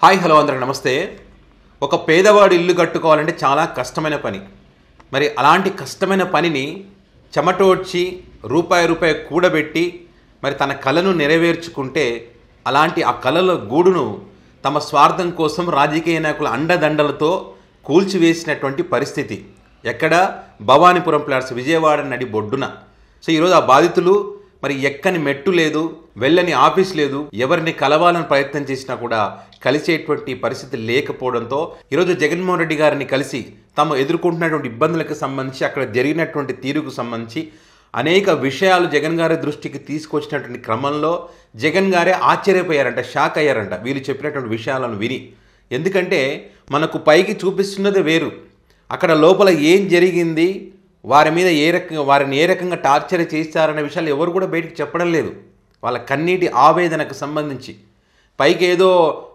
Hi hello అందరికి నమస్తే. ఒక పేదవాడు ఇల్లు కట్టుకోవాలంటే చాలా కష్టమైన పని. మరి అలాంటి కష్టమైన పనిని చెమటోడ్చి రూపాయి కూడబెట్టి మరి తన కలను నెరవేర్చుకుంటే అలాంటి ఆ కలల గూడును తమ స్వార్థం కోసం రాజకీయ నాయకుల అండదండలతో కూల్చివేసినటువంటి పరిస్థితి. ఎక్కడ? భవానీపురం ప్లాట్స్ విజయవాడ నడి బొడ్డున. సో ఈరోజు ఆ బాధితులు మరి ఎక్కని మెట్టు లేదు, వెళ్ళని ఆఫీస్ లేదు, ఎవరిని కలవాలని ప్రయత్నం చేసినా కూడా కలిసేటువంటి పరిస్థితి లేకపోవడంతో ఈరోజు జగన్మోహన్ రెడ్డి గారిని కలిసి తాము ఎదుర్కొంటున్నటువంటి ఇబ్బందులకు సంబంధించి అక్కడ జరిగినటువంటి తీరుకు సంబంధించి అనేక విషయాలు జగన్ గారి దృష్టికి తీసుకొచ్చినటువంటి క్రమంలో జగన్ గారే ఆశ్చర్యపోయారంట, షాక్ అయ్యారంట వీళ్ళు చెప్పినటువంటి విషయాలను విని. ఎందుకంటే మనకు పైకి చూపిస్తున్నది వేరు, అక్కడ లోపల ఏం జరిగింది, వారి మీద వారిని ఏ రకంగా టార్చర్ చేస్తారనే విషయాలు ఎవరు కూడా బయటికి చెప్పడం లేదు. వాళ్ళ కన్నీటి ఆవేదనకు సంబంధించి పైకి ఏదో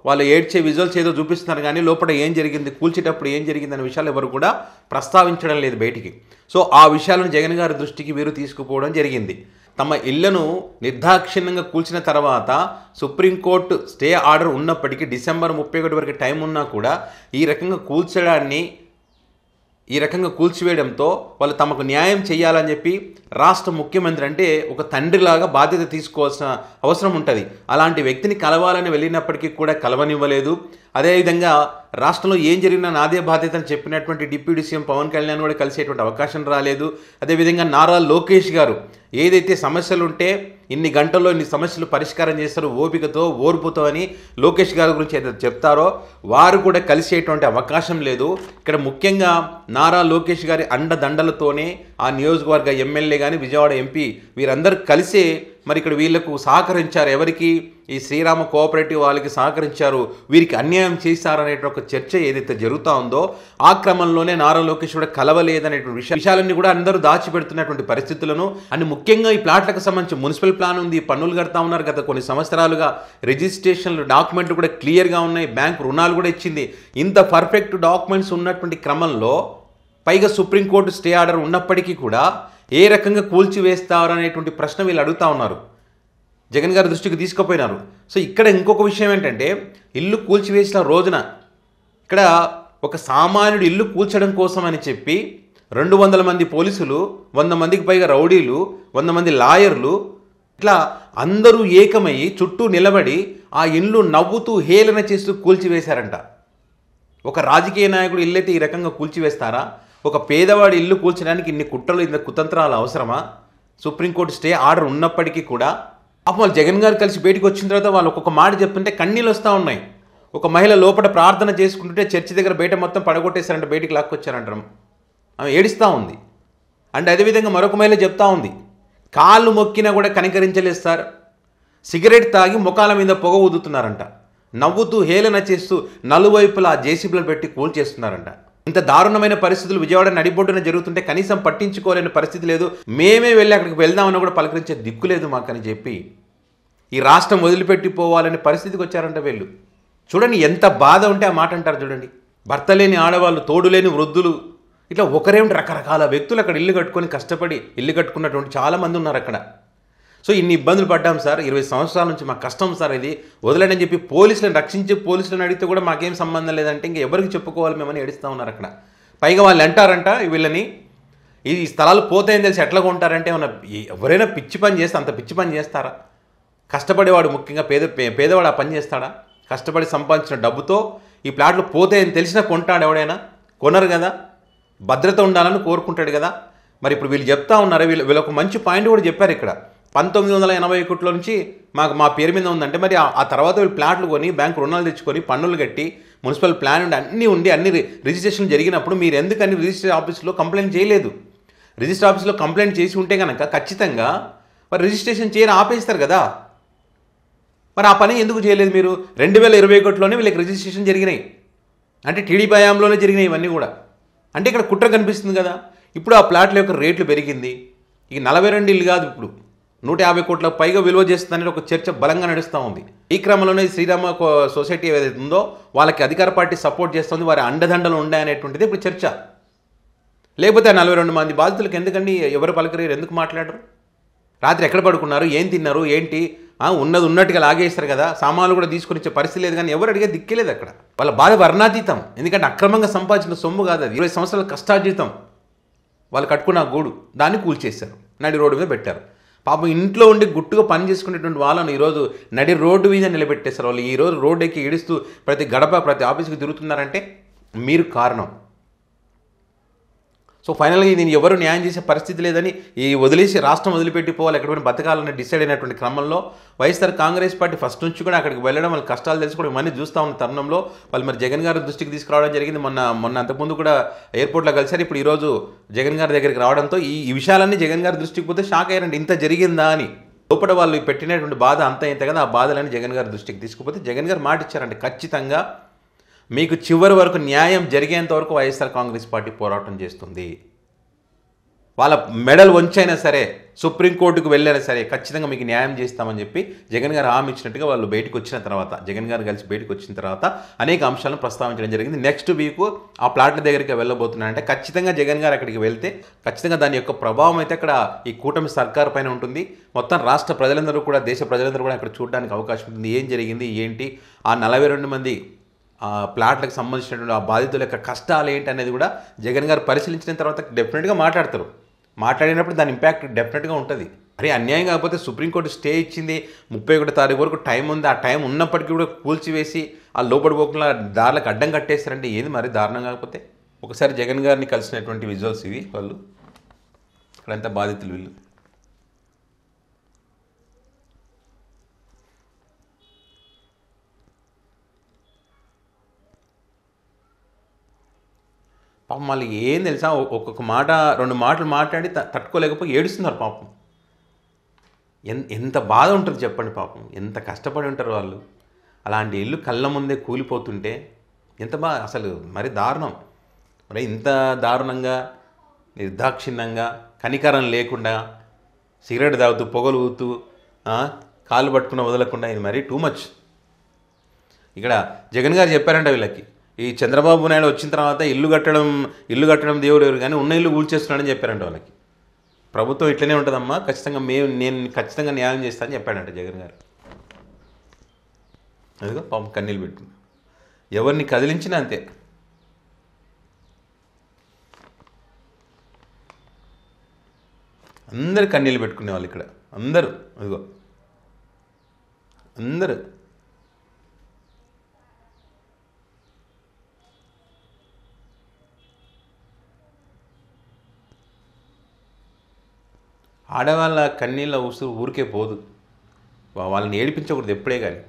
వాళ్ళు ఏడ్చే విజువల్స్ ఏదో చూపిస్తున్నారు, కానీ లోపల ఏం జరిగింది, కూల్చేటప్పుడు ఏం జరిగింది అనే విషయాలు ఎవరు కూడా ప్రస్తావించడం లేదు బయటికి. సో ఆ విషయాలను జగన్ గారి దృష్టికి వీరు తీసుకుపోవడం జరిగింది. తమ ఇళ్లను నిర్దాక్షిణ్యంగా కూల్చిన తర్వాత సుప్రీంకోర్టు స్టే ఆర్డర్ ఉన్నప్పటికీ డిసెంబర్ 31 వరకు టైం ఉన్నా కూడా ఈ రకంగా కూల్చివేయడంతో వాళ్ళు తమకు న్యాయం చేయాలని చెప్పి రాష్ట్ర ముఖ్యమంత్రి అంటే ఒక తండ్రిలాగా బాధ్యత తీసుకోవాల్సిన అవసరం ఉంటుంది. అలాంటి వ్యక్తిని కలవాలని వెళ్ళినప్పటికీ కూడా కలవనివ్వలేదు. అదేవిధంగా రాష్ట్రంలో ఏం జరిగినా నాదే బాధ్యత అని చెప్పినటువంటి డిప్యూటీ సీఎం పవన్ కళ్యాణ్ కూడా కలిసేటువంటి అవకాశం రాలేదు. అదేవిధంగా నారా లోకేష్ గారు ఏదైతే సమస్యలు ఉంటే ఇన్ని గంటల్లో ఇన్ని సమస్యలు పరిష్కారం చేస్తారో ఓపికతో ఓర్పుతో అని లోకేష్ గారి గురించి ఏదైతే చెప్తారో వారు కూడా కలిసేటువంటి అవకాశం లేదు. ఇక్కడ ముఖ్యంగా నారా లోకేష్ గారి అండదండలతోనే ఆ నియోజకవర్గ ఎమ్మెల్యే కానీ విజయవాడ ఎంపీ వీరందరూ కలిసే మరి ఇక్కడ వీళ్లకు సహకరించారు. ఎవరికి? ఈ శ్రీరామ కోఆపరేటివ్ వాళ్ళకి సహకరించారు, వీరికి అన్యాయం చేశారనే ఒక చర్చ ఏదైతే జరుగుతూ ఉందో ఆ క్రమంలోనే నారా లోకేష్ కూడా కలవలేదనేటువంటి విషయాలన్నీ కూడా అందరూ దాచిపెడుతున్నటువంటి పరిస్థితులను అండ్ ముఖ్యంగా ఈ ప్లాట్లకు సంబంధించి మున్సిపల్ ప్లాన్ ఉంది, పన్నులు కడతా ఉన్నారు గత కొన్ని సంవత్సరాలుగా, రిజిస్ట్రేషన్లు డాక్యుమెంట్లు కూడా క్లియర్గా ఉన్నాయి, బ్యాంకు రుణాలు కూడా ఇచ్చింది. ఇంత పర్ఫెక్ట్ డాక్యుమెంట్స్ ఉన్నటువంటి క్రమంలో పైగా సుప్రీంకోర్టు స్టే ఆర్డర్ ఉన్నప్పటికీ కూడా ఏ రకంగా కూల్చివేస్తారు అనేటువంటి ప్రశ్న వీళ్ళు అడుగుతూ ఉన్నారు, జగన్ గారి దృష్టికి తీసుకుపోయినారు. సో ఇక్కడ ఇంకొక విషయం ఏంటంటే ఇల్లు కూల్చివేసిన రోజున ఇక్కడ ఒక సామాన్యుడు ఇల్లు కూల్చడం కోసం అని చెప్పి 200 మంది పోలీసులు, 100 మందికి పైగా రౌడీలు, 100 మంది లాయర్లు ఇట్లా అందరూ ఏకమయ్యి చుట్టూ నిలబడి ఆ ఇల్లు నవ్వుతూ హేళన చేస్తూ కూల్చివేశారంట. ఒక రాజకీయ నాయకుడు ఇల్లైతే ఈ రకంగా కూల్చివేస్తారా? ఒక పేదవాడి ఇల్లు కూల్చడానికి ఇన్ని కుట్రలు, ఇన్ని కుతంత్రాలు అవసరమా? సుప్రీంకోర్టు స్టే ఆర్డర్ ఉన్నప్పటికీ కూడా వాళ్ళు జగన్ గారు కలిసి బయటకు వచ్చిన తర్వాత వాళ్ళు ఒక్కొక్క మాట చెప్తుంటే కన్నీళ్ళు వస్తూ ఉన్నాయి. ఒక మహిళ లోపల ప్రార్థన చేసుకుంటుంటే చర్చి దగ్గర బయట మొత్తం పడగొట్టేశారంట, బయటికి లాక్కొచ్చారంటారు, ఆమె ఏడుస్తూ ఉంది. అండ్ అదేవిధంగా మరొక మహిళ చెప్తా ఉంది, కాళ్ళు మొక్కినా కూడా కనికరించలేదు సార్, సిగరెట్ తాగి ముఖాల మీద పొగ ఊదుతున్నారంట, నవ్వుతూ హేళన చేస్తూ నలువైపులా జేసీబీలు పెట్టి కూల్చేస్తున్నారంట. ఇంత దారుణమైన పరిస్థితులు విజయవాడ నడిబొడ్డున జరుగుతుంటే కనీసం పట్టించుకోలేని పరిస్థితి లేదు, మేమే వెళ్ళి అక్కడికి వెళ్దామన్నా కూడా పలకరించే దిక్కు లేదు మాకని చెప్పి ఈ రాష్ట్రం వదిలిపెట్టిపోవాలనే పరిస్థితికి వచ్చారంట వీళ్ళు. చూడండి ఎంత బాధ ఉంటే ఆ మాట అంటారు చూడండి. భర్త లేని ఆడవాళ్ళు, తోడు లేని వృద్ధులు, ఇట్లా ఒకరేమిటి రకరకాల వ్యక్తులు అక్కడ ఇల్లు కట్టుకొని కష్టపడి ఇల్లు కట్టుకున్నటువంటి చాలామంది ఉన్నారు అక్కడ. సో ఇన్ని ఇబ్బందులు పడ్డాం సార్, 20 సంవత్సరాల నుంచి మా కష్టం సార్, ఇది వదలండి అని చెప్పి పోలీసులను రక్షించి పోలీసులను అడిగితే కూడా మాకేం సంబంధం లేదంటే ఇంకా ఎవరికి చెప్పుకోవాలి మేమని ఏడుస్తూ ఉన్నారు అక్కడ. పైగా వాళ్ళు అంటారంట వీళ్ళని, ఈ స్థలాలు పోతాయని తెలిసి ఎట్లా కొంటారంటే ఎవరైనా పిచ్చి పని చేస్తే అంత పిచ్చి పని చేస్తారా? కష్టపడేవాడు ముఖ్యంగా పేదవాడు ఆ పని చేస్తాడా? కష్టపడి సంపాదించిన డబ్బుతో ఈ ప్లాట్లు పోతాయని తెలిసినా కొంటాడు ఎవడైనా? కొనరు కదా, భద్రత ఉండాలని కోరుకుంటాడు కదా. మరి ఇప్పుడు వీళ్ళు చెప్తా ఉన్నారు, వీళ్ళు ఒక మంచి పాయింట్ కూడా చెప్పారు ఇక్కడ. 1981 నుంచి మా పేరు మీద ఉందంటే మరి ఆ తర్వాత వీళ్ళు ప్లాట్లు కొని బ్యాంకు రుణాలు తెచ్చుకొని పన్నులు కట్టి మున్సిపల్ ప్లాన్ ఉండి అన్ని రిజిస్ట్రేషన్ జరిగినప్పుడు మీరు ఎందుకని రిజిస్టర్ ఆఫీస్లో కంప్లైంట్ చేయలేదు? రిజిస్టర్ ఆఫీస్లో కంప్లైంట్ చేసి ఉంటే కనుక ఖచ్చితంగా మరి రిజిస్ట్రేషన్ చేయని ఆపేస్తారు కదా. మరి ఆ పని ఎందుకు చేయలేదు మీరు? 2021లోనే వీళ్ళకి రిజిస్ట్రేషన్ జరిగినాయి, అంటే టీడీపీ హయాంలోనే జరిగినాయి ఇవన్నీ కూడా. అంటే ఇక్కడ కుట్ర కనిపిస్తుంది కదా. ఇప్పుడు ఆ ప్లాట్ల యొక్క రేట్లు పెరిగింది, ఇక 42 ఇల్లు కాదు ఇప్పుడు 150 కోట్లకు పైగా విలువ చేస్తుందనే ఒక చర్చ బలంగా నడుస్తూ ఉంది. ఈ క్రమంలోనే శ్రీరామ సొసైటీ ఏదైతే ఉందో వాళ్ళకి అధికార పార్టీ సపోర్ట్ చేస్తుంది, వారి అండదండలు ఉన్నాయనేటువంటిది ఇప్పుడు చర్చ. లేకపోతే 42 మంది బాధితులకు ఎందుకండి ఎవరు పలకరీరు, ఎందుకు మాట్లాడరు? రాత్రి ఎక్కడ పడుకున్నారు, ఏం తిన్నారు, ఏంటి ఉన్నది ఉన్నట్టుగా లాగేస్తారు కదా, సామాన్లు కూడా తీసుకొని ఇచ్చే పరిస్థితి లేదు. కానీ ఎవరు అడిగే దిక్కేలేదు అక్కడ. వాళ్ళ బాధ వర్ణాతీతం. ఎందుకంటే అక్రమంగా సంపాదించిన సొమ్ము కాదు అది, 20 సంవత్సరాల కష్టార్జితం. వాళ్ళు కట్టుకున్న గూడు, దాన్ని కూల్చేశారు, నడి రోడ్డు మీద పెట్టారు. పాపం ఇంట్లో ఉండి గుట్టుగా పని చేసుకునేటువంటి వాళ్ళను ఈరోజు నడి రోడ్డు మీద నిలబెట్టేస్తారు. వాళ్ళు ఈరోజు రోడ్డు ఎక్కి ఏడుస్తూ ప్రతి గడప ప్రతి ఆఫీస్కి తిరుగుతున్నారంటే మీరు కారణం. సో ఫైనల్గా నేను ఎవరు న్యాయం చేసే పరిస్థితి లేదని వదిలేసి రాష్ట్రం వదిలిపెట్టి పోవాలి, ఎక్కడికైనా బతకాలని డిసైడ్ అయినటువంటి క్రమంలో వైఎస్ఆర్ కాంగ్రెస్ పార్టీ ఫస్ట్ నుంచి కూడా అక్కడికి వెళ్ళడం, వాళ్ళ కష్టాలు తెలుసుకోవడం ఇవన్నీ చూస్తూ ఉన్న తరుణంలో వాళ్ళు మరి జగన్ గారి దృష్టికి తీసుకురావడం జరిగింది. మొన్న అంతకుముందు కూడా ఎయిర్పోర్ట్లో కలిసారు. ఇప్పుడు ఈరోజు జగన్ గారి దగ్గరికి రావడంతో ఈ విషయాలన్నీ జగన్ గారి దృష్టికి పోతే షాక్ అయ్యారండి, ఇంత జరిగిందా అని. లోపల వాళ్ళు పెట్టినటువంటి బాధ అంత ఇంత కదా, ఆ బాధలని జగన్ గారి దృష్టికి తీసుకుపోతే జగన్ గారు మాట ఇచ్చారంటే ఖచ్చితంగా మీకు చివరి వరకు న్యాయం జరిగేంత వరకు వైఎస్ఆర్ కాంగ్రెస్ పార్టీ పోరాటం చేస్తుంది. వాళ్ళ మెడల్ వంచైనా సరే, సుప్రీంకోర్టుకు వెళ్ళైనా సరే ఖచ్చితంగా మీకు న్యాయం చేస్తామని చెప్పి జగన్ గారు హామీ ఇచ్చినట్టుగా వాళ్ళు బయటకు వచ్చిన తర్వాత, జగన్ గారు కలిసి బయటకు వచ్చిన తర్వాత అనేక అంశాలను ప్రస్తావించడం జరిగింది. నెక్స్ట్ వీక్ ఆ ప్లాట్ల దగ్గరికి వెళ్ళబోతున్నారంటే ఖచ్చితంగా జగన్ గారు అక్కడికి వెళ్తే ఖచ్చితంగా దాని యొక్క ప్రభావం అయితే అక్కడ ఈ కూటమి సర్కారు పైన ఉంటుంది. మొత్తం రాష్ట్ర ప్రజలందరూ కూడా, దేశ ప్రజలందరూ కూడా అక్కడ చూడడానికి అవకాశం ఉంటుంది. ఏం జరిగింది ఏంటి, ఆ 42 మంది ప్లాట్లకు సంబంధించినటువంటి ఆ బాధితుల యొక్క కష్టాలు ఏంటి అనేది కూడా జగన్ గారు పరిశీలించిన తర్వాత డెఫినెట్గా మాట్లాడతారు. మాట్లాడినప్పుడు దాని ఇంపాక్ట్ డెఫినెట్గా ఉంటుంది. అరే అన్యాయం కాకపోతే సుప్రీంకోర్టు స్టే ఇచ్చింది, 31 తారీఖు వరకు టైం ఉంది. ఆ టైం ఉన్నప్పటికీ కూడా కూల్చివేసి ఆ లోపడి పోకుండా దారులకు అడ్డం కట్టేస్తారంటే ఏది మరి దారుణం కాకపోతే. ఒకసారి జగన్ గారిని కలిసినటువంటి విజువల్స్ ఇవి. వాళ్ళు ఇక్కడంతా బాధితులు వీళ్ళు. పాపం వాళ్ళు ఏం తెలుసా, ఒక్కొక్క మాట 2 మాటలు మాట్లాడి తట్టుకోలేకపోయి ఏడుస్తున్నారు పాపం. ఎంత బాధ ఉంటుంది చెప్పండి పాపం, ఎంత కష్టపడి ఉంటారు వాళ్ళు. అలాంటి ఇల్లు కళ్ళ ముందే కూలిపోతుంటే ఎంత అసలు మరి దారుణం. మరి ఇంత దారుణంగా, నిర్దాక్షిణ్యంగా, కనికరం లేకుండా, సిగరెట్ తాగుతూ పొగలు ఊతూ కాళ్ళు పట్టుకున్న వదలకుండా, ఇది మరీ టూ మచ్. ఇక్కడ జగన్ గారు చెప్పారంట వీళ్ళకి, ఈ చంద్రబాబు నాయుడు వచ్చిన తర్వాత ఇల్లు కట్టడం దేవుడు ఎవరు కానీ ఉన్న ఇల్లు కూల్చేస్తున్నాడని చెప్పారంట వాళ్ళకి. ప్రభుత్వం ఇట్లనే ఉంటుందమ్మా, ఖచ్చితంగా నేను ఖచ్చితంగా న్యాయం చేస్తానని చెప్పాడంట జగన్ గారు. అదిగో పాపం కన్నీళ్ళు పెట్టుకున్నా, ఎవరిని కదిలించినా అంతే. అందరు కన్నీళ్ళు పెట్టుకునే వాళ్ళు ఇక్కడ, అందరూ అదిగో అందరూ. ఆడవాళ్ళ కన్నీళ్ళ ఉసురు ఊరికే పోదు, వాళ్ళని ఏడిపించకూడదు ఎప్పుడే కానీ,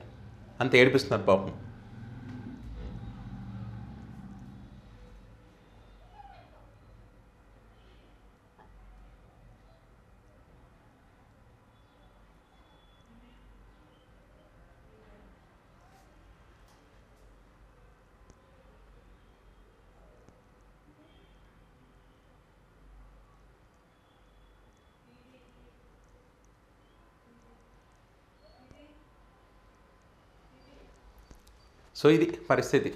అంత ఏడిపిస్తున్నారు పాపం. సో ఇది పరిస్థితి.